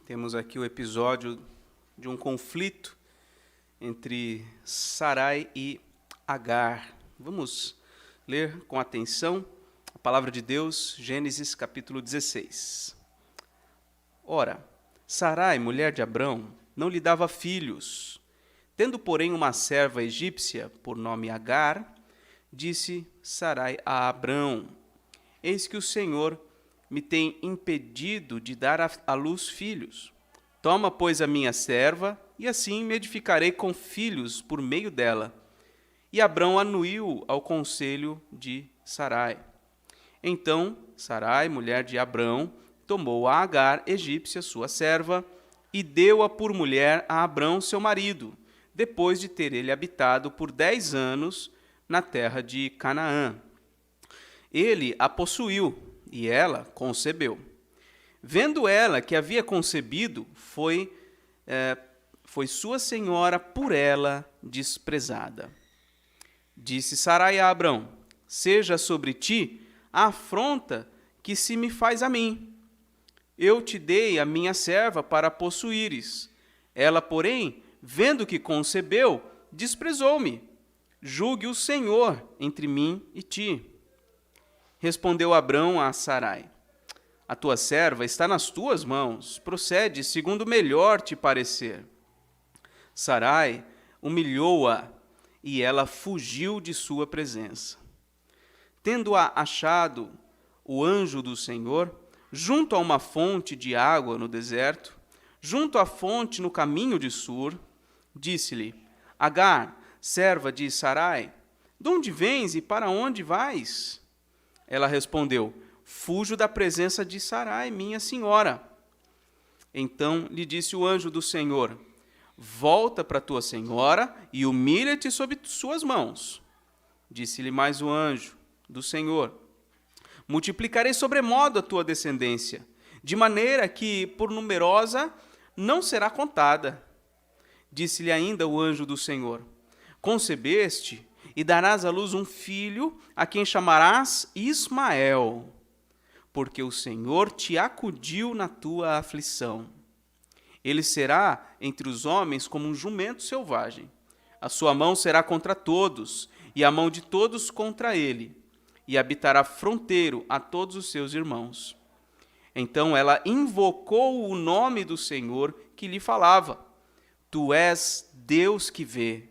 Temos aqui o episódio de um conflito entre Sarai e Agar. Vamos ler com atenção a palavra de Deus, Gênesis capítulo 16. Ora, Sarai, mulher de Abrão, não lhe dava filhos. Tendo, porém, uma serva egípcia, por nome Agar, disse Sarai a Abrão: Eis que o Senhor me tem impedido de dar à luz filhos. Toma, pois, a minha serva, e assim me edificarei com filhos por meio dela. E Abrão anuiu ao conselho de Sarai. Então Sarai, mulher de Abrão, tomou a Agar, egípcia, sua serva, e deu-a por mulher a Abrão, seu marido, depois de ter ele habitado por 10 anos na terra de Canaã. Ele a possuiu, e ela concebeu. Vendo ela que havia concebido, foi sua senhora por ela desprezada. Disse Sarai a Abrão: Seja sobre ti a afronta que se me faz a mim. Eu te dei a minha serva para possuíres. Ela, porém, vendo que concebeu, desprezou-me. Julgue o Senhor entre mim e ti. Respondeu Abrão a Sarai: A tua serva está nas tuas mãos, procede segundo melhor te parecer. Sarai humilhou-a, e ela fugiu de sua presença. Tendo-a achado o anjo do Senhor, junto a uma fonte de água no deserto, junto à fonte no caminho de Sur, disse-lhe: Agar, serva de Sarai, de onde vens e para onde vais? Ela respondeu: Fujo da presença de Sarai, minha senhora. Então lhe disse o anjo do Senhor: Volta para tua senhora e humilha-te sob suas mãos. Disse-lhe mais o anjo do Senhor: Multiplicarei sobremodo a tua descendência, de maneira que, por numerosa, não será contada. Disse-lhe ainda o anjo do Senhor: Concebeste e darás à luz um filho, a quem chamarás Ismael, porque o Senhor te acudiu na tua aflição. Ele será entre os homens como um jumento selvagem. A sua mão será contra todos, e a mão de todos contra ele, e habitará fronteiro a todos os seus irmãos. Então ela invocou o nome do Senhor que lhe falava: Tu és Deus que vê.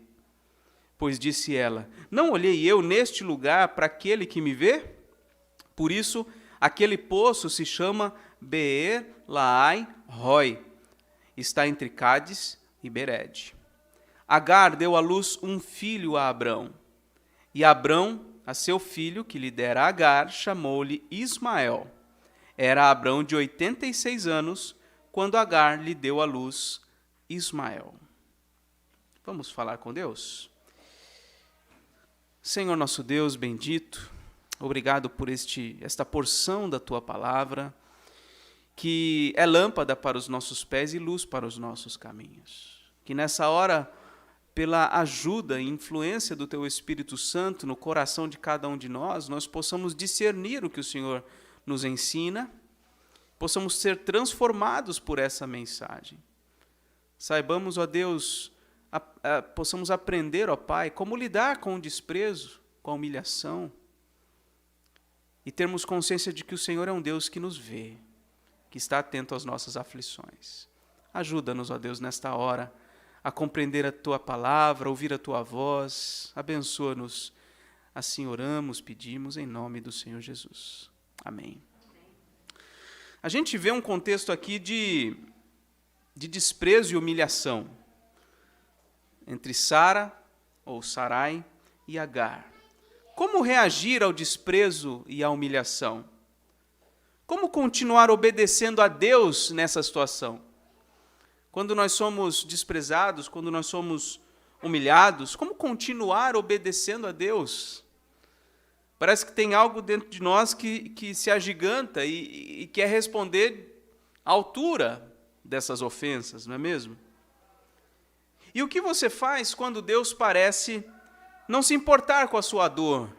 Pois disse ela: Não olhei eu neste lugar para aquele que me vê? Por isso, aquele poço se chama Beer Lahai Roi. Está entre Cádiz e Bered. Agar deu à luz um filho a Abrão. E Abrão, a seu filho, que lhe dera Agar, chamou-lhe Ismael. Era Abrão de 86 anos, quando Agar lhe deu à luz Ismael. Vamos falar com Deus? Senhor nosso Deus bendito, obrigado por esta porção da Tua palavra, que é lâmpada para os nossos pés e luz para os nossos caminhos. Que nessa hora, pela ajuda e influência do Teu Espírito Santo no coração de cada um de nós possamos discernir o que o Senhor nos ensina, possamos ser transformados por essa mensagem. Saibamos, ó Deus, possamos aprender, ó Pai, como lidar com o desprezo, com a humilhação, e termos consciência de que o Senhor é um Deus que nos vê, que está atento às nossas aflições. Ajuda-nos, ó Deus, nesta hora, a compreender a Tua palavra, ouvir a Tua voz. Abençoa-nos. Assim oramos, pedimos, em nome do Senhor Jesus. Amém. A gente vê um contexto aqui de desprezo e humilhação entre Sara, ou Sarai, e Agar. Como reagir ao desprezo e à humilhação? Como continuar obedecendo a Deus nessa situação? Quando nós somos desprezados, quando nós somos humilhados, como continuar obedecendo a Deus? Parece que tem algo dentro de nós que se agiganta e quer responder à altura dessas ofensas, não é mesmo? E o que você faz quando Deus parece não se importar com a sua dor?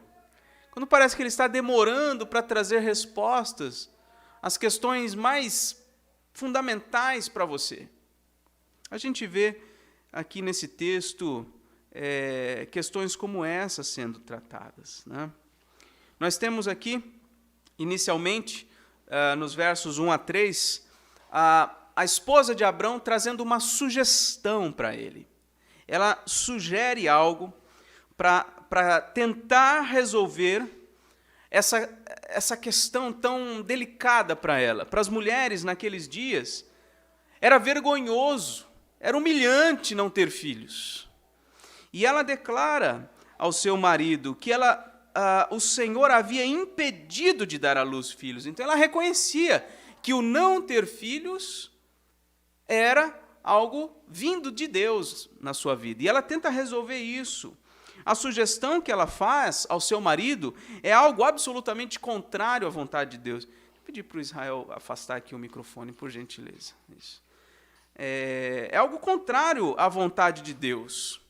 Quando parece que Ele está demorando para trazer respostas às questões mais fundamentais para você. A gente vê aqui nesse texto questões como essa sendo tratadas, né? Nós temos aqui, inicialmente, nos versos 1 a 3, a esposa de Abrão trazendo uma sugestão para ele. Ela sugere algo para tentar resolver essa questão tão delicada para ela. Para as mulheres, naqueles dias, era vergonhoso, era humilhante não ter filhos. E ela declara ao seu marido que o Senhor havia impedido de dar à luz filhos. Então ela reconhecia que o não ter filhos era algo vindo de Deus na sua vida. E ela tenta resolver isso. A sugestão que ela faz ao seu marido é algo absolutamente contrário à vontade de Deus. Vou pedir para o Israel afastar aqui o microfone, por gentileza. Isso. É algo contrário à vontade de Deus.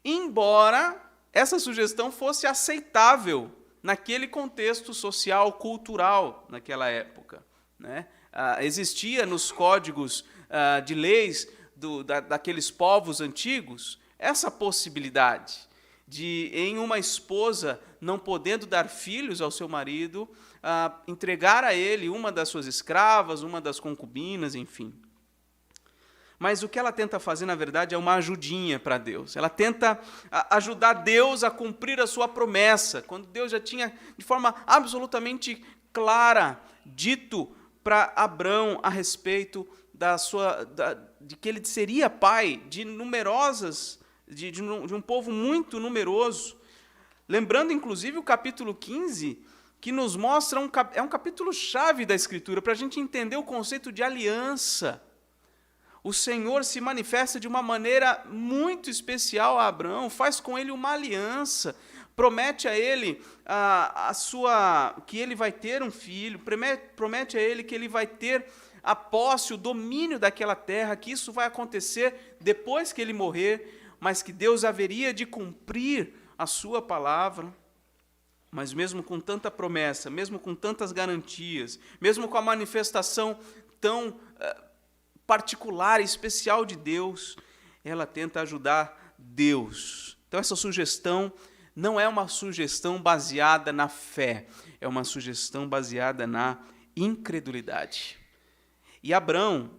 Embora essa sugestão fosse aceitável naquele contexto social, cultural, naquela época, né? Existia nos códigos de leis daqueles povos antigos essa possibilidade de, em uma esposa não podendo dar filhos ao seu marido, entregar a ele uma das suas escravas, uma das concubinas, enfim. Mas o que ela tenta fazer, na verdade, é uma ajudinha para Deus. Ela tenta ajudar Deus a cumprir a sua promessa, quando Deus já tinha, de forma absolutamente clara, dito para Abrão a respeito de que ele seria pai de numerosas, de um povo muito numeroso. Lembrando, inclusive, o capítulo 15, que nos mostra, é um capítulo-chave da Escritura, para a gente entender o conceito de aliança. O Senhor se manifesta de uma maneira muito especial a Abrão, faz com ele uma aliança, promete a ele que ele vai ter um filho, promete a ele que ele vai ter a posse, o domínio daquela terra, que isso vai acontecer depois que ele morrer, mas que Deus haveria de cumprir a sua palavra. Mas mesmo com tanta promessa, mesmo com tantas garantias, mesmo com a manifestação tão particular e especial de Deus, ela tenta ajudar Deus. Então essa sugestão não é uma sugestão baseada na fé, é uma sugestão baseada na incredulidade. E Abrão,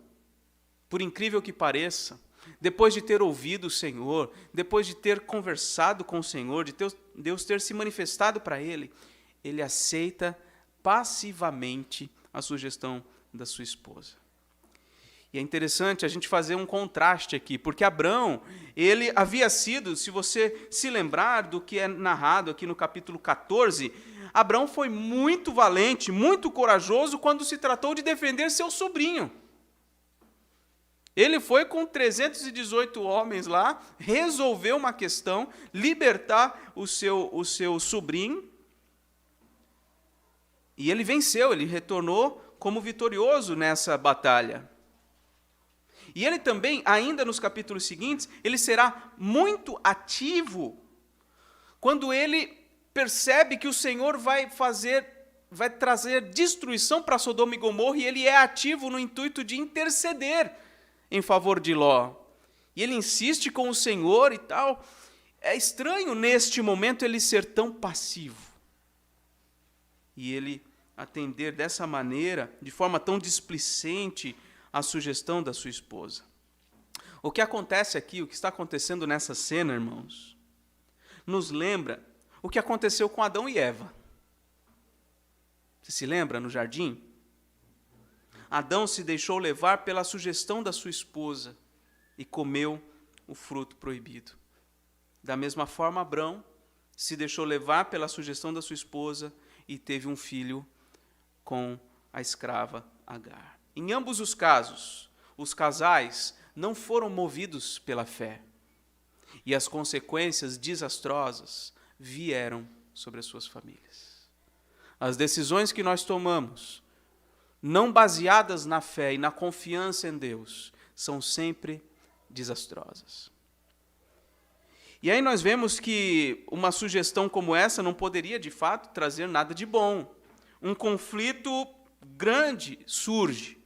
por incrível que pareça, depois de ter ouvido o Senhor, depois de ter conversado com o Senhor, de Deus ter se manifestado para ele, ele aceita passivamente a sugestão da sua esposa. E é interessante a gente fazer um contraste aqui, porque Abrão, ele havia sido, se você se lembrar do que é narrado aqui no capítulo 14, Abrão foi muito valente, muito corajoso quando se tratou de defender seu sobrinho. Ele foi com 318 homens lá, resolveu uma questão, libertar o seu sobrinho, e ele venceu, ele retornou como vitorioso nessa batalha. E ele também, ainda nos capítulos seguintes, ele será muito ativo quando ele percebe que o Senhor vai trazer destruição para Sodoma e Gomorra, e ele é ativo no intuito de interceder em favor de Ló. E ele insiste com o Senhor e tal. É estranho, neste momento, ele ser tão passivo. E ele atender dessa maneira, de forma tão displicente, a sugestão da sua esposa. O que acontece aqui, o que está acontecendo nessa cena, irmãos, nos lembra o que aconteceu com Adão e Eva. Você se lembra no jardim? Adão se deixou levar pela sugestão da sua esposa e comeu o fruto proibido. Da mesma forma, Abrão se deixou levar pela sugestão da sua esposa e teve um filho com a escrava Agar. Em ambos os casos, os casais não foram movidos pela fé, e as consequências desastrosas vieram sobre as suas famílias. As decisões que nós tomamos, não baseadas na fé e na confiança em Deus, são sempre desastrosas. E aí nós vemos que uma sugestão como essa não poderia, de fato, trazer nada de bom. Um conflito grande surge.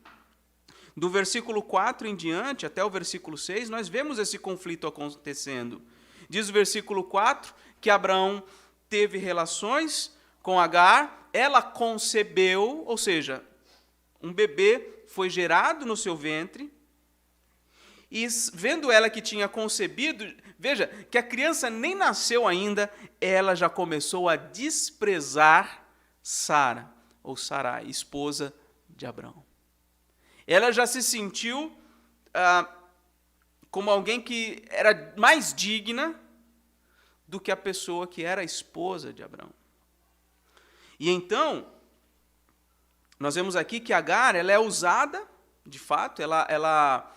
Do versículo 4 em diante, até o versículo 6, nós vemos esse conflito acontecendo. Diz o versículo 4 que Abraão teve relações com Agar, ela concebeu, ou seja, um bebê foi gerado no seu ventre, e vendo ela que tinha concebido, veja, que a criança nem nasceu ainda, ela já começou a desprezar Sara, ou Sarai, esposa de Abraão. Ela já se sentiu como alguém que era mais digna do que a pessoa que era a esposa de Abraão. E então, nós vemos aqui que Agar, ela é usada, de fato, ela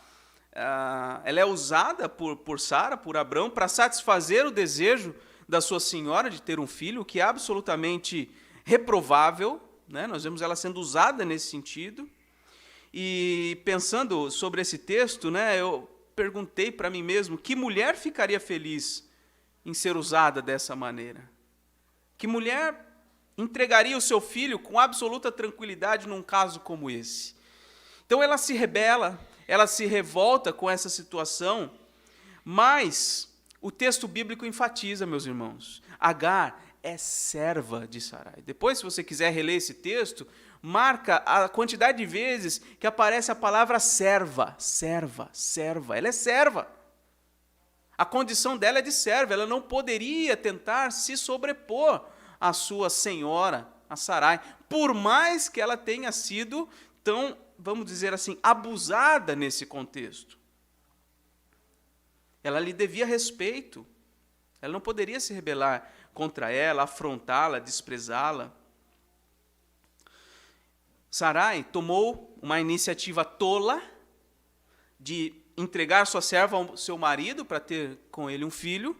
é usada por Sara, por Abraão, para satisfazer o desejo da sua senhora de ter um filho, o que é absolutamente reprovável, né? Nós vemos ela sendo usada nesse sentido. E pensando sobre esse texto, né, eu perguntei para mim mesmo, que mulher ficaria feliz em ser usada dessa maneira? Que mulher entregaria o seu filho com absoluta tranquilidade num caso como esse? Então ela se rebela, ela se revolta com essa situação, mas o texto bíblico enfatiza, meus irmãos, Agar é serva de Sarai. Depois, se você quiser reler esse texto, marca a quantidade de vezes que aparece a palavra serva, serva, serva. Ela é serva. A condição dela é de serva, ela não poderia tentar se sobrepor à sua senhora, a Sarai, por mais que ela tenha sido tão, vamos dizer assim, abusada nesse contexto. Ela lhe devia respeito, ela não poderia se rebelar contra ela, afrontá-la, desprezá-la. Sarai tomou uma iniciativa tola de entregar sua serva ao seu marido para ter com ele um filho,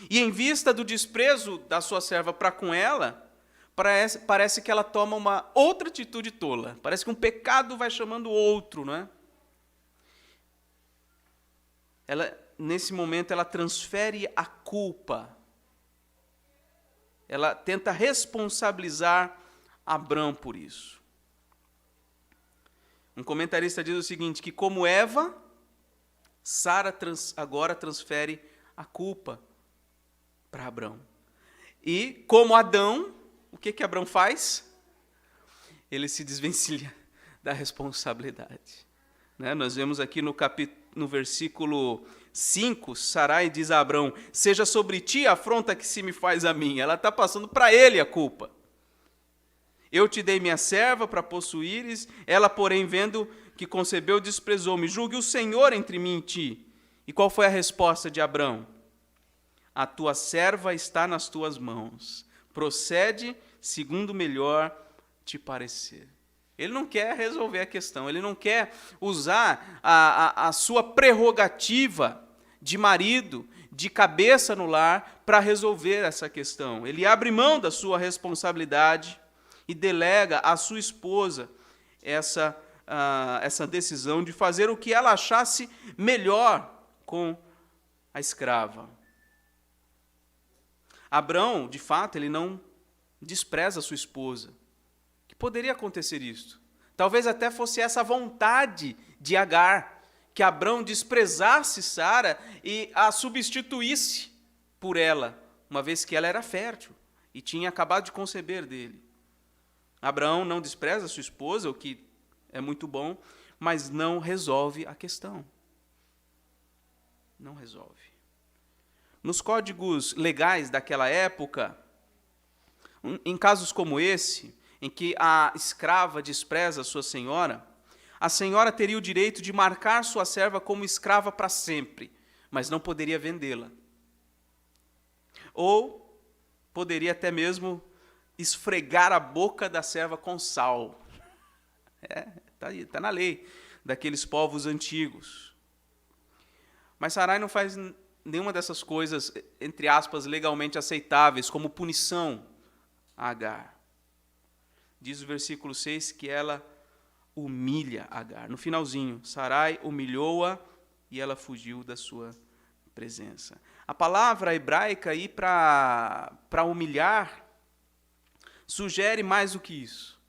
e em vista do desprezo da sua serva para com ela, parece que ela toma uma outra atitude tola. Parece que um pecado vai chamando o outro, não é? Nesse momento, ela transfere a culpa. Ela tenta responsabilizar Abrão por isso. Um comentarista diz o seguinte, que como Eva, Sara agora transfere a culpa para Abrão. E como Adão, o que Abrão faz? Ele se desvencilha da responsabilidade. Né? Nós vemos aqui no versículo 5, Sarai diz a Abrão, seja sobre ti a afronta que se me faz a mim. Ela está passando para ele a culpa. Eu te dei minha serva para possuíres, ela, porém, vendo que concebeu, desprezou-me. Julgue o Senhor entre mim e ti. E qual foi a resposta de Abrão? A tua serva está nas tuas mãos. Procede segundo melhor te parecer. Ele não quer resolver a questão, ele não quer usar a sua prerrogativa de marido, de cabeça no lar, para resolver essa questão. Ele abre mão da sua responsabilidade e delega à sua esposa essa decisão de fazer o que ela achasse melhor com a escrava. Abrão, de fato, ele não despreza a sua esposa. Que poderia acontecer isso? Talvez até fosse essa vontade de Agar, que Abrão desprezasse Sara e a substituísse por ela, uma vez que ela era fértil e tinha acabado de conceber dele. Abraão não despreza sua esposa, o que é muito bom, mas não resolve a questão. Não resolve. Nos códigos legais daquela época, em casos como esse, em que a escrava despreza sua senhora, a senhora teria o direito de marcar sua serva como escrava para sempre, mas não poderia vendê-la. Ou poderia até mesmo esfregar a boca da serva com sal. Está na lei daqueles povos antigos. Mas Sarai não faz nenhuma dessas coisas, entre aspas, legalmente aceitáveis, como punição a Agar. Diz o versículo 6 que ela humilha Agar. No finalzinho, Sarai humilhou-a e ela fugiu da sua presença. A palavra hebraica aí para humilhar sugere mais do que isso.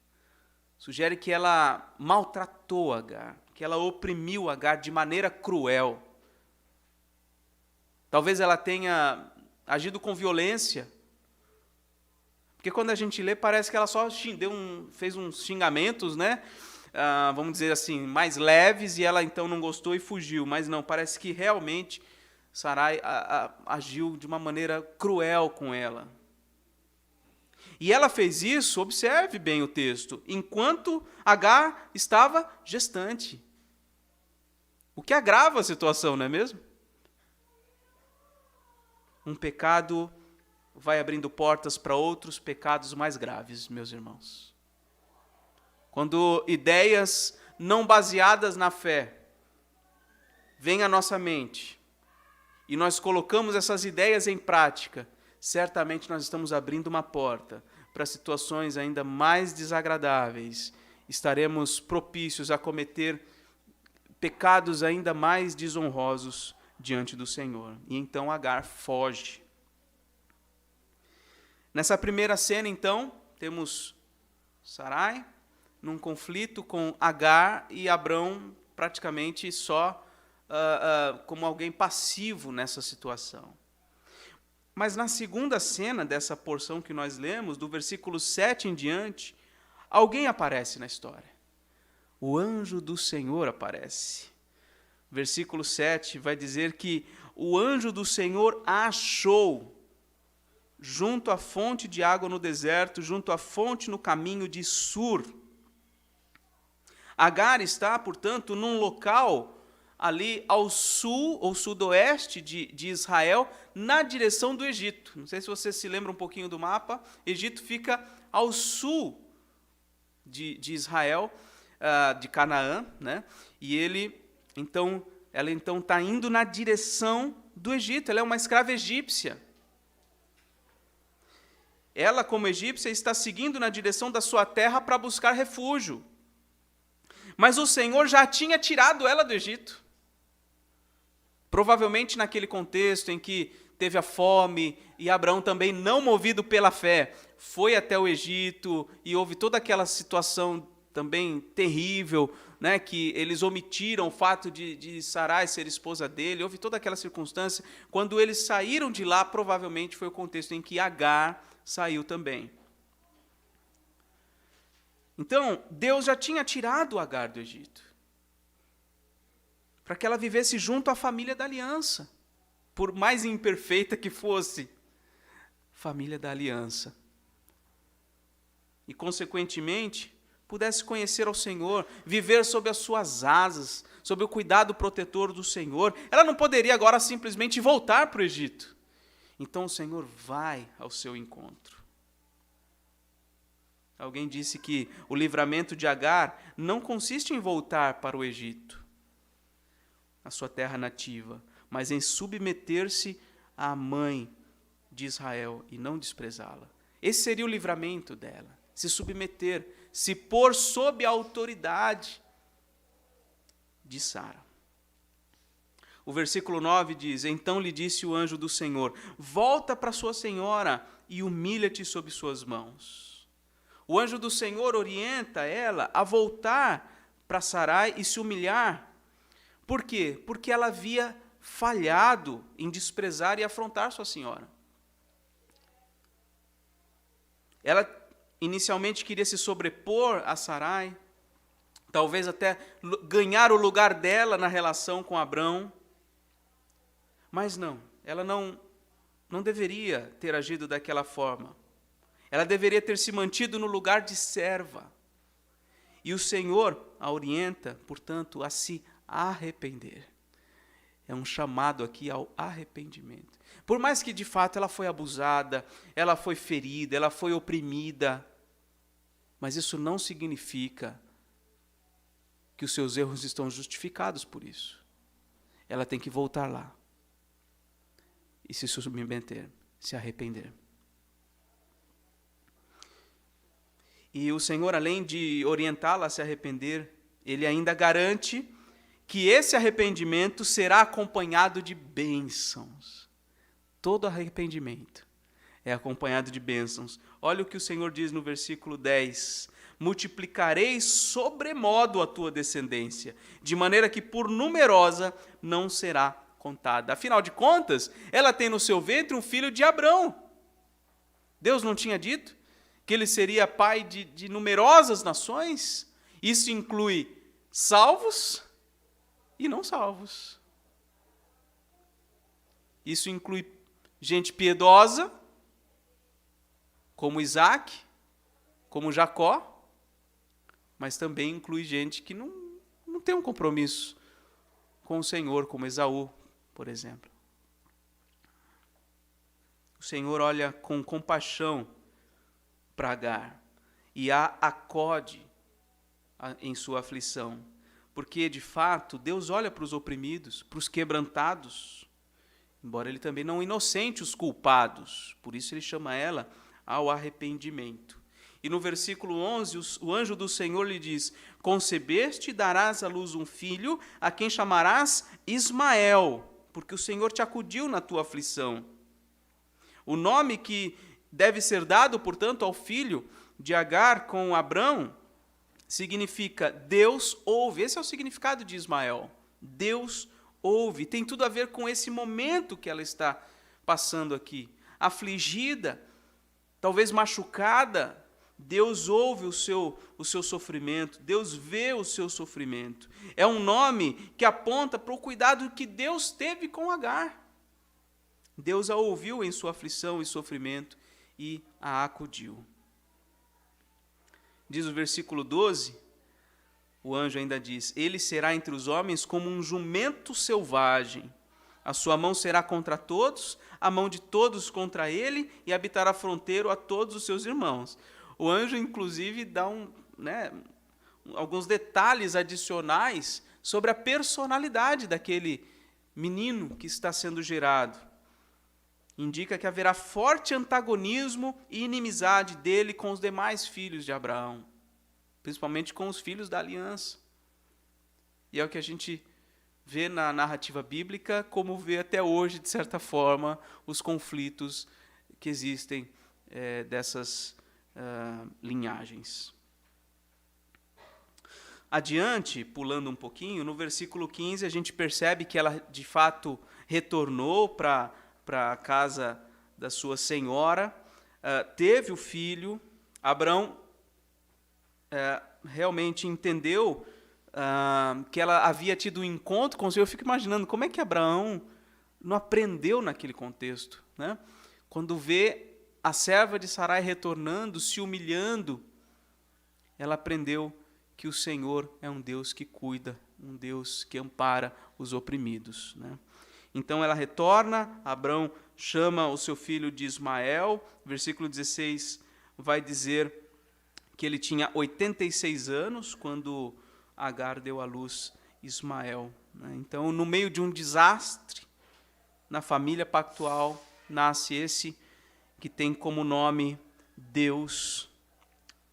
Sugere que ela maltratou Agar, que ela oprimiu Agar de maneira cruel. Talvez ela tenha agido com violência. Porque quando a gente lê, parece que ela só fez uns xingamentos, né? Vamos dizer assim, mais leves, e ela então não gostou e fugiu. Mas não, parece que realmente Sarai agiu de uma maneira cruel com ela. E ela fez isso, observe bem o texto, enquanto Agar estava gestante. O que agrava a situação, não é mesmo? Um pecado vai abrindo portas para outros pecados mais graves, meus irmãos. Quando ideias não baseadas na fé vêm à nossa mente e nós colocamos essas ideias em prática, certamente nós estamos abrindo uma porta para situações ainda mais desagradáveis. Estaremos propícios a cometer pecados ainda mais desonrosos diante do Senhor. E então Agar foge. Nessa primeira cena, então, temos Sarai num conflito com Agar e Abrão praticamente só como alguém passivo nessa situação. Mas na segunda cena dessa porção que nós lemos, do versículo 7 em diante, alguém aparece na história. O anjo do Senhor aparece. Versículo 7 vai dizer que o anjo do Senhor a achou junto à fonte de água no deserto, junto à fonte no caminho de Sur. Agar está, portanto, num local ali ao sul ou sudoeste de Israel, na direção do Egito. Não sei se você se lembra um pouquinho do mapa. Egito fica ao sul de Israel, de Canaã, né? E ela então está indo na direção do Egito. Ela é uma escrava egípcia. Ela, como egípcia, está seguindo na direção da sua terra para buscar refúgio. Mas o Senhor já tinha tirado ela do Egito. Provavelmente naquele contexto em que teve a fome e Abraão também, não movido pela fé, foi até o Egito e houve toda aquela situação também terrível, né, que eles omitiram o fato de Sarai ser esposa dele, houve toda aquela circunstância. Quando eles saíram de lá, provavelmente foi o contexto em que Agar saiu também. Então, Deus já tinha tirado Agar do Egito, para que ela vivesse junto à família da aliança, por mais imperfeita que fosse, família da aliança. E, consequentemente, pudesse conhecer ao Senhor, viver sob as suas asas, sob o cuidado protetor do Senhor. Ela não poderia agora simplesmente voltar para o Egito. Então o Senhor vai ao seu encontro. Alguém disse que o livramento de Agar não consiste em voltar para o Egito, a sua terra nativa, mas em submeter-se à mãe de Israel e não desprezá-la. Esse seria o livramento dela, se submeter, se pôr sob a autoridade de Sara. O versículo 9 diz: então lhe disse o anjo do Senhor, volta para sua senhora e humilha-te sob suas mãos. O anjo do Senhor orienta ela a voltar para Sarai e se humilhar. Por quê? Porque ela havia falhado em desprezar e afrontar sua senhora. Ela inicialmente queria se sobrepor a Sarai, talvez até ganhar o lugar dela na relação com Abrão, mas não, ela não deveria ter agido daquela forma. Ela deveria ter se mantido no lugar de serva. E o Senhor a orienta, portanto, a se arrepender. É um chamado aqui ao arrependimento. Por mais que de fato ela foi abusada, ela foi ferida, ela foi oprimida, mas isso não significa que os seus erros estão justificados por isso. Ela tem que voltar lá e se submeter, se arrepender. E o Senhor, além de orientá-la a se arrepender, Ele ainda garante que esse arrependimento será acompanhado de bênçãos. Todo arrependimento é acompanhado de bênçãos. Olha o que o Senhor diz no versículo 10. multiplicarei sobremodo a tua descendência, de maneira que por numerosa não será contada. Afinal de contas, ela tem no seu ventre um filho de Abrão. Deus não tinha dito que ele seria pai de numerosas nações? Isso inclui salvos e não salvos. Isso inclui gente piedosa, como Isaac, como Jacó, mas também inclui gente que não tem um compromisso com o Senhor, como Esaú, por exemplo. O Senhor olha com compaixão para Agar e a acode em sua aflição, porque, de fato, Deus olha para os oprimidos, para os quebrantados, embora ele também não inocente os culpados, por isso ele chama ela ao arrependimento. E no versículo 11, o anjo do Senhor lhe diz: concebeste e darás à luz um filho, a quem chamarás Ismael, porque o Senhor te acudiu na tua aflição. O nome que deve ser dado, portanto, ao filho de Agar com Abrão, significa Deus ouve. Esse é o significado de Ismael. Deus ouve. Tem tudo a ver com esse momento que ela está passando aqui. Afligida, talvez machucada, Deus ouve o seu sofrimento, Deus vê o seu sofrimento. É um nome que aponta para o cuidado que Deus teve com Agar. Deus a ouviu em sua aflição e sofrimento e a acudiu. Diz o versículo 12, o anjo ainda diz: ele será entre os homens como um jumento selvagem. A sua mão será contra todos, a mão de todos contra ele, e habitará fronteiro a todos os seus irmãos. O anjo, inclusive, dá alguns detalhes adicionais sobre a personalidade daquele menino que está sendo gerado. Indica que haverá forte antagonismo e inimizade dele com os demais filhos de Abraão, principalmente com os filhos da aliança. E é o que a gente vê na narrativa bíblica, como vê até hoje, de certa forma, os conflitos que existem dessas linhagens. Adiante, pulando um pouquinho, no versículo 15, a gente percebe que ela, de fato, retornou para a casa da sua senhora, teve o filho. Abrão realmente entendeu que ela havia tido um encontro com o Senhor. Eu fico imaginando como é que Abraão não aprendeu naquele contexto, né? Quando vê a serva de Sarai retornando, se humilhando, ela aprendeu que o Senhor é um Deus que cuida, um Deus que ampara os oprimidos, né? Então ela retorna, Abrão chama o seu filho de Ismael, versículo 16 vai dizer que ele tinha 86 anos quando Agar deu à luz Ismael, né? Então, no meio de um desastre, na família pactual, nasce esse que tem como nome Deus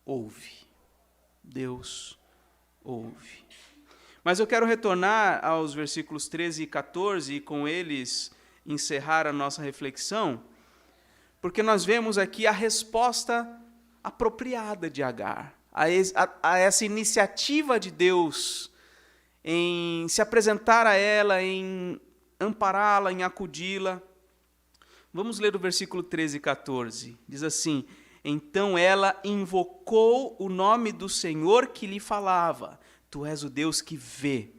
ouve. Deus ouve. Mas eu quero retornar aos versículos 13 e 14 e com eles encerrar a nossa reflexão, porque nós vemos aqui a resposta apropriada de Agar, a essa iniciativa de Deus em se apresentar a ela, em ampará-la, em acudi-la. Vamos ler o versículo 13 e 14. Diz assim: então ela invocou o nome do Senhor que lhe falava. Tu és o Deus que vê.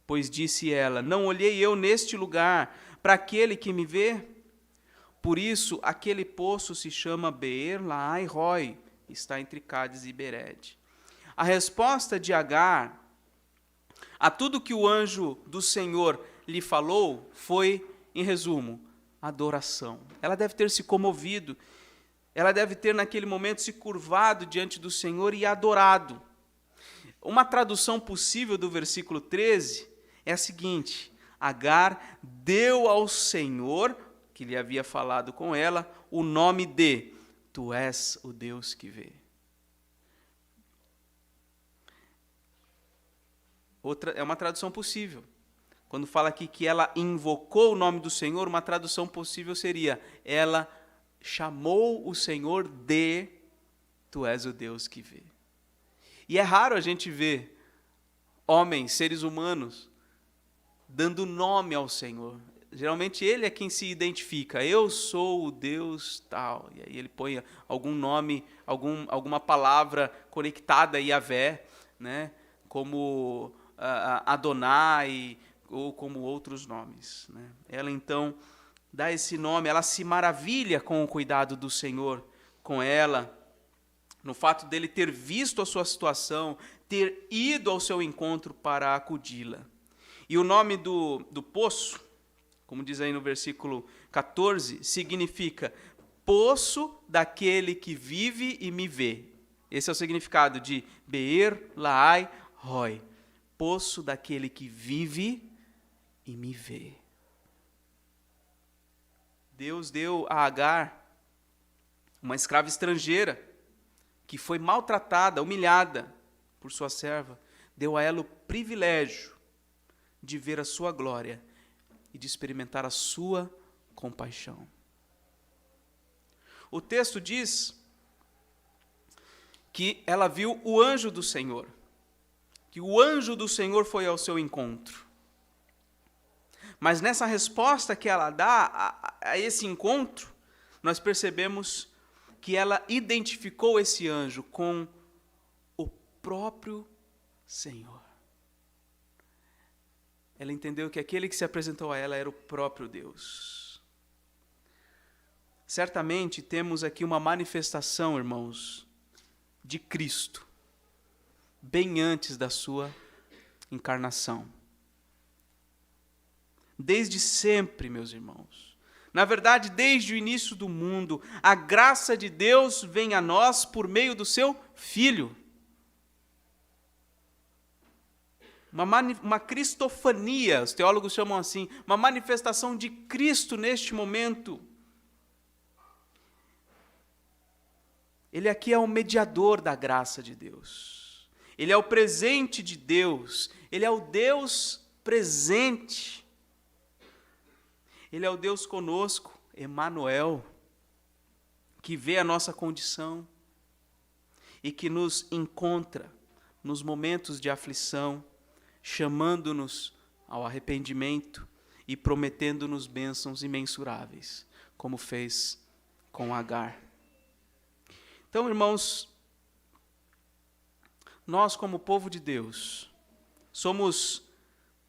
Pois disse ela: não olhei eu neste lugar para aquele que me vê? Por isso, aquele poço se chama Beer Lahai Roi, está entre Cádiz e Bered. A resposta de Agar a tudo que o anjo do Senhor lhe falou foi, em resumo, adoração. Ela deve ter se comovido, ela deve ter naquele momento se curvado diante do Senhor e adorado. Uma tradução possível do versículo 13 é a seguinte: Agar deu ao Senhor, que lhe havia falado com ela, o nome de Tu és o Deus que vê. Outra, é uma tradução possível. Quando fala aqui que ela invocou o nome do Senhor, uma tradução possível seria: ela chamou o Senhor de Tu és o Deus que vê. E é raro a gente ver homens, seres humanos, dando nome ao Senhor. Geralmente ele é quem se identifica. Eu sou o Deus tal. E aí ele põe algum nome, alguma palavra conectada a Yahvé, né? Como Adonai ou como outros nomes, né? Ela então dá esse nome, ela se maravilha com o cuidado do Senhor com ela, no fato dele ter visto a sua situação, ter ido ao seu encontro para acudi-la. E o nome do poço, como diz aí no versículo 14, significa poço daquele que vive e me vê. Esse é o significado de Beer Lahai Roi, poço daquele que vive e me vê. Deus deu a Agar, uma escrava estrangeira, que foi maltratada, humilhada por sua serva, deu a ela o privilégio de ver a sua glória e de experimentar a sua compaixão. O texto diz que ela viu o anjo do Senhor, que o anjo do Senhor foi ao seu encontro. Mas nessa resposta que ela dá a esse encontro, nós percebemos que ela identificou esse anjo com o próprio Senhor. Ela entendeu que aquele que se apresentou a ela era o próprio Deus. Certamente temos aqui uma manifestação, irmãos, de Cristo, bem antes da sua encarnação. Desde sempre, meus irmãos, na verdade, desde o início do mundo, a graça de Deus vem a nós por meio do seu Filho. Uma cristofania, os teólogos chamam assim, uma manifestação de Cristo neste momento. Ele aqui é o mediador da graça de Deus. Ele é o presente de Deus. Ele é o Deus presente. Ele é o Deus conosco, Emanuel, que vê a nossa condição e que nos encontra nos momentos de aflição, chamando-nos ao arrependimento e prometendo-nos bênçãos imensuráveis, como fez com Agar. Então, irmãos, nós como povo de Deus, somos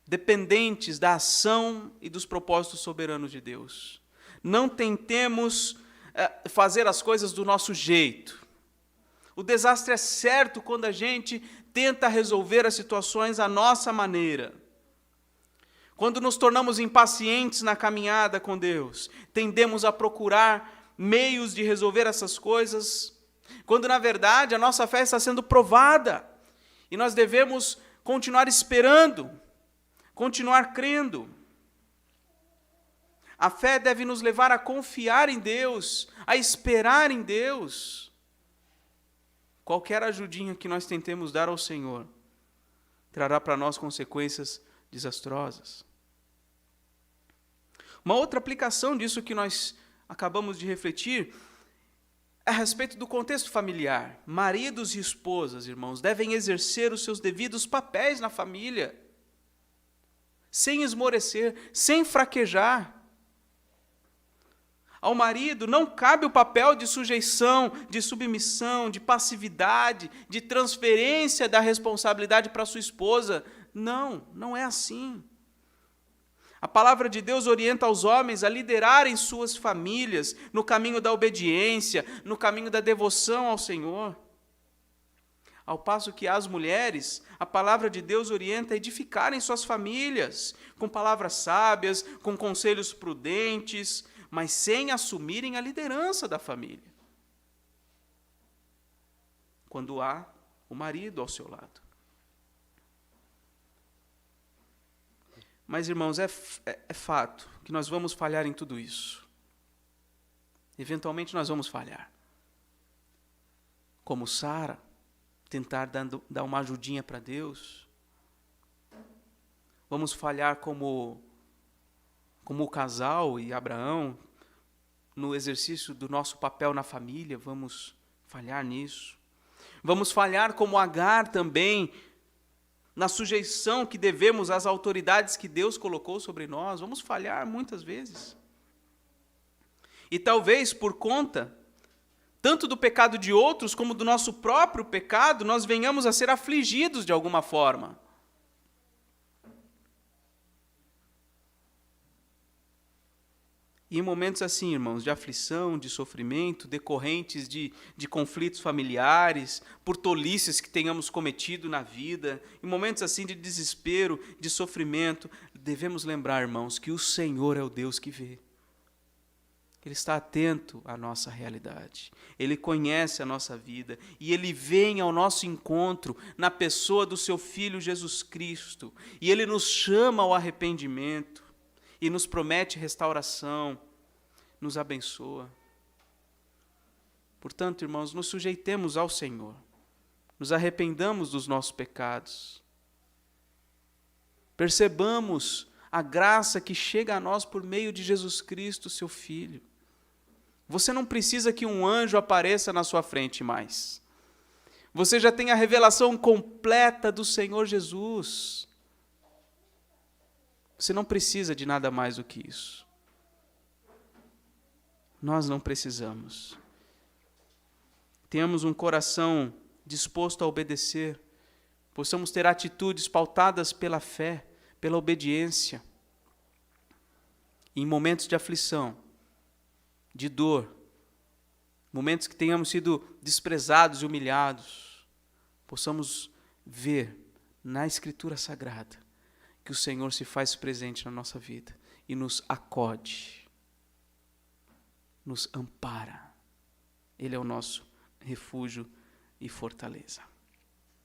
dependentes da ação e dos propósitos soberanos de Deus. Não tentemos fazer as coisas do nosso jeito. O desastre é certo quando a gente tenta resolver as situações à nossa maneira. Quando nos tornamos impacientes na caminhada com Deus, tendemos a procurar meios de resolver essas coisas, quando na verdade a nossa fé está sendo provada e nós devemos continuar esperando, continuar crendo. A fé deve nos levar a confiar em Deus, a esperar em Deus. Qualquer ajudinha que nós tentemos dar ao Senhor trará para nós consequências desastrosas. Uma outra aplicação disso que nós acabamos de refletir é a respeito do contexto familiar. Maridos e esposas, irmãos, devem exercer os seus devidos papéis na família, sem esmorecer, sem fraquejar. Ao marido não cabe o papel de sujeição, de submissão, de passividade, de transferência da responsabilidade para sua esposa. Não, não é assim. A palavra de Deus orienta os homens a liderarem suas famílias no caminho da obediência, no caminho da devoção ao Senhor. Ao passo que as mulheres, a palavra de Deus orienta a edificarem suas famílias, com palavras sábias, com conselhos prudentes, mas sem assumirem a liderança da família, quando há o marido ao seu lado. Mas, irmãos, é fato que nós vamos falhar em tudo isso. Eventualmente nós vamos falhar. Como Sara, tentar dar uma ajudinha para Deus. Vamos falhar como o casal e Abraão, no exercício do nosso papel na família, vamos falhar nisso. Vamos falhar como Agar também, na sujeição que devemos às autoridades que Deus colocou sobre nós. Vamos falhar muitas vezes. E talvez por conta tanto do pecado de outros como do nosso próprio pecado, nós venhamos a ser afligidos de alguma forma. E em momentos assim, irmãos, de aflição, de sofrimento, decorrentes de conflitos familiares, por tolices que tenhamos cometido na vida, em momentos assim de desespero, de sofrimento, devemos lembrar, irmãos, que o Senhor é o Deus que vê. Ele está atento à nossa realidade, Ele conhece a nossa vida e Ele vem ao nosso encontro na pessoa do Seu Filho Jesus Cristo. E Ele nos chama ao arrependimento e nos promete restauração, nos abençoa. Portanto, irmãos, nos sujeitemos ao Senhor, nos arrependamos dos nossos pecados, percebamos a graça que chega a nós por meio de Jesus Cristo, Seu Filho. Você não precisa que um anjo apareça na sua frente mais. Você já tem a revelação completa do Senhor Jesus. Você não precisa de nada mais do que isso. Nós não precisamos. Tenhamos um coração disposto a obedecer. Possamos ter atitudes pautadas pela fé, pela obediência. E em momentos de aflição, de dor, momentos que tenhamos sido desprezados e humilhados, possamos ver na Escritura Sagrada que o Senhor se faz presente na nossa vida e nos acode, nos ampara. Ele é o nosso refúgio e fortaleza.